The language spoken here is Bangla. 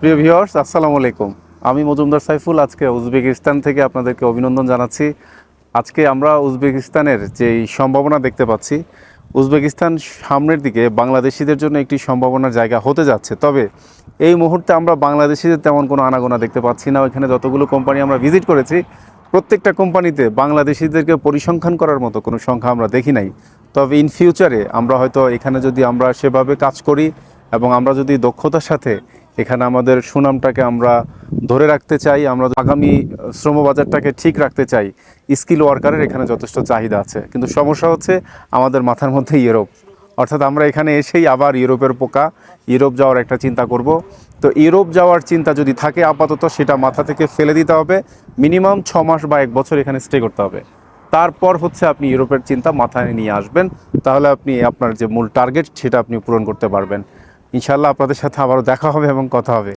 প্রিয় ভিউয়ার্স, আসসালামু আলাইকুম। আমি মজুমদার সাইফুল আজকে উজবেকিস্তান থেকে আপনাদেরকে অভিনন্দন জানাচ্ছি। আজকে আমরা উজবেকিস্তানের যেই সম্ভাবনা দেখতে পাচ্ছি, উজবেকিস্তান সামনের দিকে বাংলাদেশিদের জন্য একটি সম্ভাবনার জায়গা হতে যাচ্ছে। তবে এই মুহূর্তে আমরা বাংলাদেশিদের তেমন কোনো আনাগোনা দেখতে পাচ্ছি না। এখানে যতগুলো কোম্পানি আমরা ভিজিট করেছি, প্রত্যেকটা কোম্পানিতে বাংলাদেশিদেরকে পরিসংখ্যান করার মতো কোনো সংখ্যা আমরা দেখি নাই। তবে ইন ফিউচারে আমরা হয়তো এখানে যদি আমরা সেভাবে কাজ করি এবং আমরা যদি দক্ষতার সাথে এখানে আমাদের সুনামটাকে আমরা ধরে রাখতে চাই, আমরা আগামী শ্রমবাজারটাকে ঠিক রাখতে চাই, স্কিল ওয়ার্কারের এখানে যথেষ্ট চাহিদা আছে। কিন্তু সমস্যা হচ্ছে আমাদের মাথার মধ্যে ইউরোপ, অর্থাৎ আমরা এখানে এসেই আবার ইউরোপের পোকা, ইউরোপ যাওয়ার একটা চিন্তা করব। তো ইউরোপ যাওয়ার চিন্তা যদি থাকে, আপাতত সেটা মাথা থেকে ফেলে দিতে হবে। মিনিমাম 6 মাস বা 1 বছর এখানে স্টে করতে হবে। তারপর হচ্ছে আপনি ইউরোপের চিন্তা মাথায় নিয়ে আসবেন। তাহলে আপনি আপনার যে মূল টার্গেট সেটা আপনি পূরণ করতে পারবেন। ইনশাআল্লাহ আপনাদের সাথে আবারও দেখা হবে এবং কথা হবে।